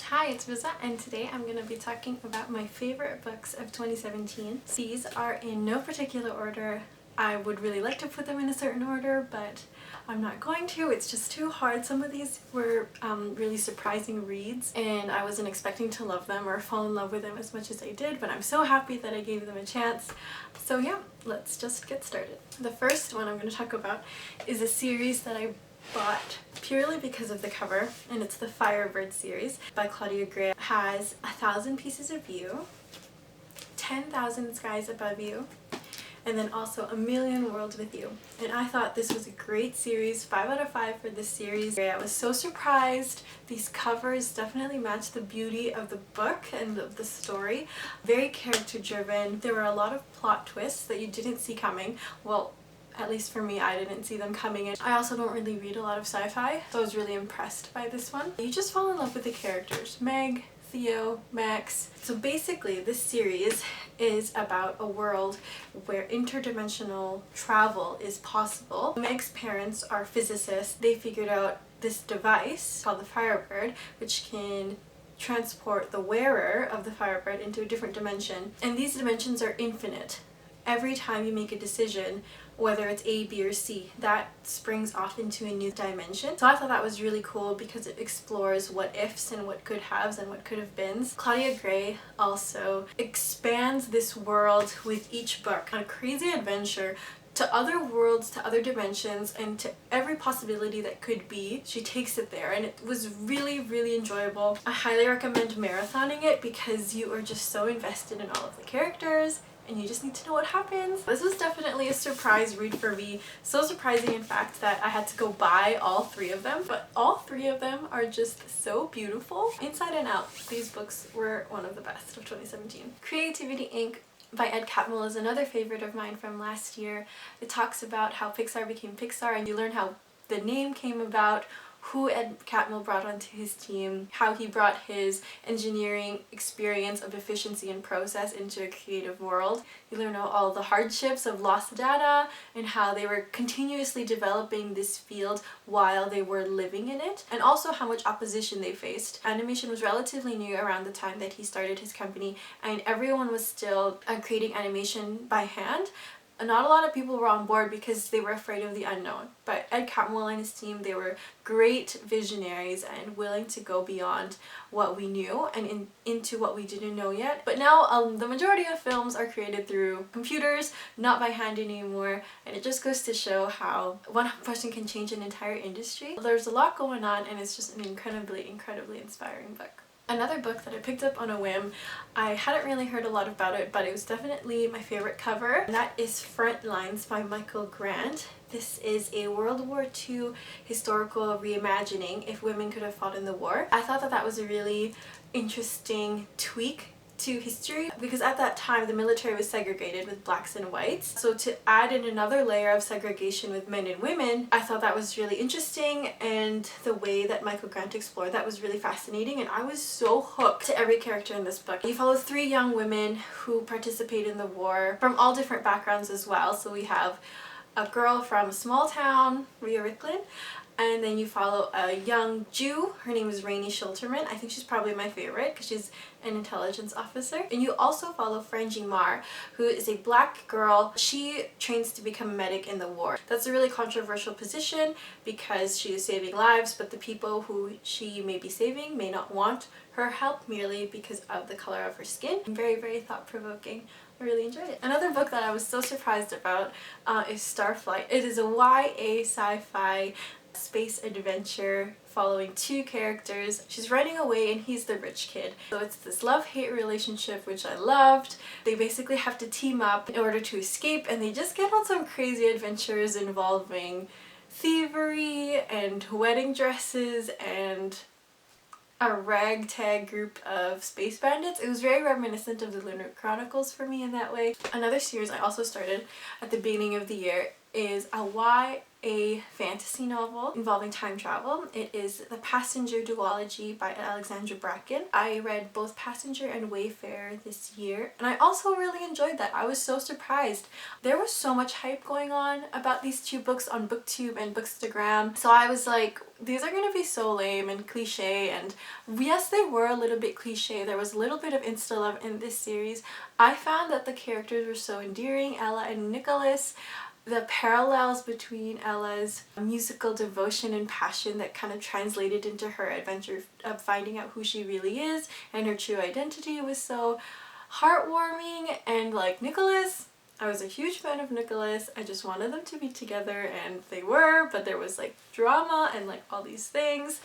Hi, it's Riza, and today I'm going to be talking about my favorite books of 2017. These are in no particular order. I would really like to put them in a certain order, but I'm not going to. It's just too hard. Some of these were really surprising reads, and I wasn't expecting to love them or fall in love with them as much as I did, but I'm so happy that I gave them a chance. So yeah, let's just get started. The first one I'm going to talk about is a series that I bought purely because of the cover, and it's the Firebird series by Claudia Gray. It has 1,000 Pieces of You, 10,000 Skies Above You, and then also A Million Worlds with You. And I thought this was a great series, 5 out of 5 for this series. I was so surprised. These covers definitely match the beauty of the book and of the story. Very character driven. There were a lot of plot twists that you didn't see coming. Well, at least for me, I didn't see them coming in. I also don't really read a lot of sci-fi, so I was really impressed by this one. You just fall in love with the characters. Meg, Theo, Max. So basically this series is about a world where interdimensional travel is possible. Meg's parents are physicists. They figured out this device called the Firebird, which can transport the wearer of the Firebird into a different dimension. And these dimensions are infinite. Every time you make a decision, whether it's A, B, or C, that springs off into a new dimension. So I thought that was really cool because it explores what ifs and what could haves and what could have beens. Claudia Gray also expands this world with each book on a crazy adventure to other worlds, to other dimensions, and to every possibility that could be. She takes it there, and it was really, really enjoyable. I highly recommend marathoning it because you are just so invested in all of the characters and you just need to know what happens. This was definitely a surprise read for me. So surprising, in fact, that I had to go buy all 3 of them, but all 3 of them are just so beautiful. Inside and out, these books were one of the best of 2017. Creativity Inc. by Ed Catmull is another favorite of mine from last year. It talks about how Pixar became Pixar, and you learn how the name came about, who Ed Catmull brought onto his team, how he brought his engineering experience of efficiency and process into a creative world. You learn all the hardships of lost data and how they were continuously developing this field while they were living in it, and also how much opposition they faced. Animation was relatively new around the time that he started his company, and everyone was still creating animation by hand. Not a lot of people were on board because they were afraid of the unknown, but Ed Catmull and his team, they were great visionaries and willing to go beyond what we knew and into what we didn't know yet. But now the majority of films are created through computers, not by hand anymore, and it just goes to show how one person can change an entire industry. There's a lot going on, and it's just an incredibly, incredibly inspiring book. Another book that I picked up on a whim, I hadn't really heard a lot about it, but it was definitely my favorite cover, and that is Frontlines by Michael Grant. This is a World War II historical reimagining, if women could have fought in the war. I thought that that was a really interesting tweak to history, because at that time the military was segregated with blacks and whites. So to add in another layer of segregation with men and women, I thought that was really interesting, and the way that Michael Grant explored that was really fascinating, and I was so hooked to every character in this book. You follow 3 young women who participate in the war from all different backgrounds as well. So we have a girl from a small town, Ria Ricklin, and then you follow a young Jew. Her name is Rainey Schulterman. I think she's probably my favorite because she's an intelligence officer. And you also follow Frangie Mar, who is a black girl. She trains to become a medic in the war. That's a really controversial position because she is saving lives, but the people who she may be saving may not want her help merely because of the color of her skin. Very, very thought-provoking. I really enjoyed it. Another book that I was so surprised about is Starflight. It is a YA sci-fi space adventure following 2 characters. She's running away and he's the rich kid. So it's this love-hate relationship, which I loved. They basically have to team up in order to escape, and they just get on some crazy adventures involving thievery and wedding dresses and a ragtag group of space bandits. It was very reminiscent of the Lunar Chronicles for me in that way. Another series I also started at the beginning of the year is a a fantasy novel involving time travel. It is The Passenger Duology by Alexandra Bracken. I read both Passenger and Wayfarer this year, and I also really enjoyed that. I was so surprised. There was so much hype going on about these two books on BookTube and Bookstagram, so I was like, these are gonna be so lame and cliche, and yes, they were a little bit cliche. There was a little bit of insta love in this series. I found that the characters were so endearing, Ella and Nicholas. The parallels between Ella's musical devotion and passion that kind of translated into her adventure of finding out who she really is and her true identity was so heartwarming. And like Nicholas, I was a huge fan of Nicholas. I just wanted them to be together, and they were, but there was like drama and like all these things.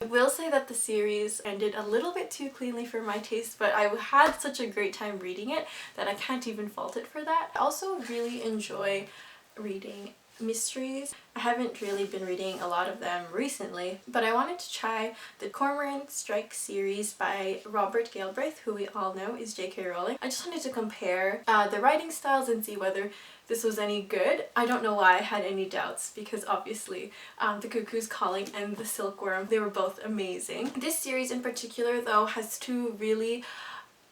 I will say that the series ended a little bit too cleanly for my taste, but I had such a great time reading it that I can't even fault it for that. I also really enjoy reading mysteries. I haven't really been reading a lot of them recently, but I wanted to try the Cormoran Strike series by Robert Galbraith, who we all know is J.K. Rowling. I just wanted to compare the writing styles and see whether this was any good. I don't know why I had any doubts, because obviously The Cuckoo's Calling and The Silkworm, they were both amazing. This series in particular though has two really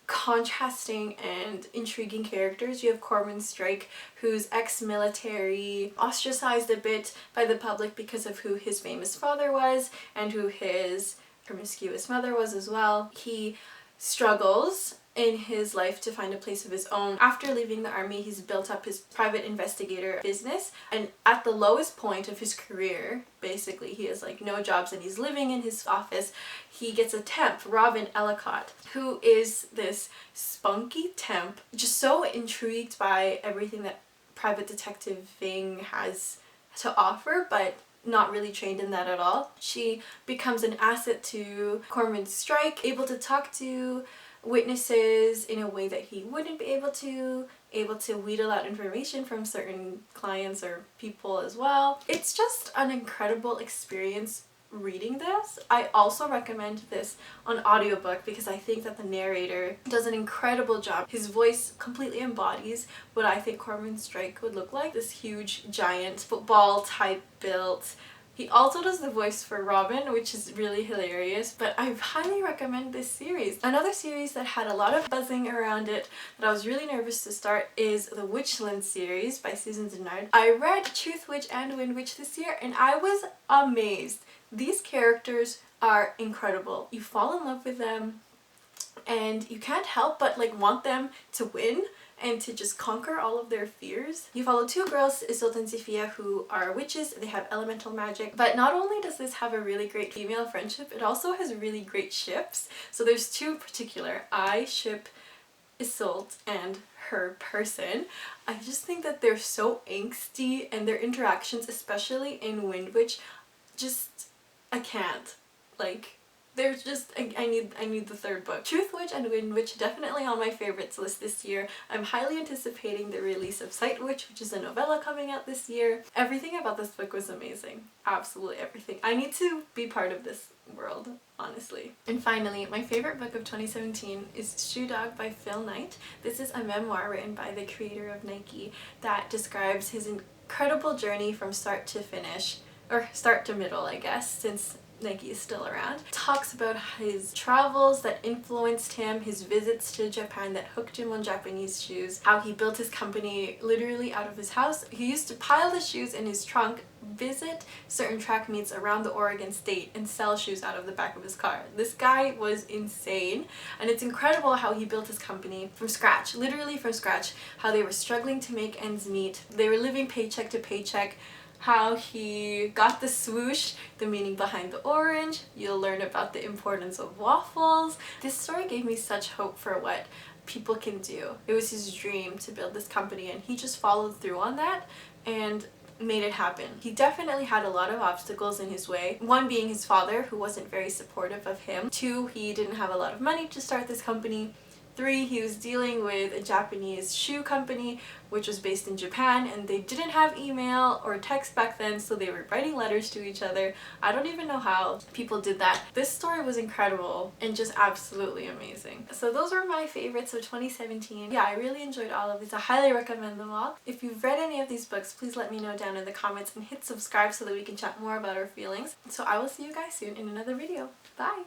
contrasting and intriguing characters. You have Cormoran Strike, who's ex-military, ostracized a bit by the public because of who his famous father was and who his promiscuous mother was as well. He struggles in his life to find a place of his own. After leaving the army, he's built up his private investigator business, and at the lowest point of his career, basically, he has like no jobs and he's living in his office, he gets a temp, Robin Ellicott, who is this spunky temp, just so intrigued by everything that private detectiving has to offer, but not really trained in that at all. She becomes an asset to Cormoran Strike, able to talk to witnesses in a way that he wouldn't be able to wheedle out information from certain clients or people as well. It's just an incredible experience reading this. I also recommend this on audiobook because I think that the narrator does an incredible job. His voice completely embodies what I think Cormoran Strike would look like. This huge, giant, football type built. He also does the voice for Robin, which is really hilarious, but I highly recommend this series. Another series that had a lot of buzzing around it that I was really nervous to start is the Witchland series by Susan Dennard. I read Truth Witch and Wind Witch this year and I was amazed. These characters are incredible. You fall in love with them and you can't help but like want them to win and to just conquer all of their fears. You follow two girls, Isolde and Sophia, who are witches. They have elemental magic. But not only does this have a really great female friendship, it also has really great ships. So there's two in particular. I ship Isolde and her person. I just think that they're so angsty, and their interactions, especially in Wind Witch, just, I can't. Like, there's just, I need the third book. Truth Witch and Wind Witch definitely on my favorites list this year. I'm highly anticipating the release of Sight Witch, which is a novella coming out this year. Everything about this book was amazing. Absolutely everything. I need to be part of this world, honestly. And finally, my favorite book of 2017 is Shoe Dog by Phil Knight. This is a memoir written by the creator of Nike that describes his incredible journey from start to finish, or start to middle, I guess, since Nike is still around. Talks about his travels that influenced him, his visits to Japan that hooked him on Japanese shoes, how he built his company literally out of his house. He used to pile the shoes in his trunk, visit certain track meets around the Oregon state, and sell shoes out of the back of his car. This guy was insane, and it's incredible how he built his company from scratch, literally from scratch, how they were struggling to make ends meet. They were living paycheck to paycheck, how he got the swoosh, the meaning behind the orange. You'll learn about the importance of waffles. This story gave me such hope for what people can do. It was his dream to build this company, and he just followed through on that and made it happen. He definitely had a lot of obstacles in his way. One being his father, who wasn't very supportive of him. Two, he didn't have a lot of money to start this company. 3, he was dealing with a Japanese shoe company which was based in Japan, and they didn't have email or text back then, so they were writing letters to each other. I don't even know how people did that. This story was incredible and just absolutely amazing. So those were my favorites of 2017. Yeah, I really enjoyed all of these. I highly recommend them all. If you've read any of these books, please let me know down in the comments and hit subscribe so that we can chat more about our feelings. So I will see you guys soon in another video. Bye!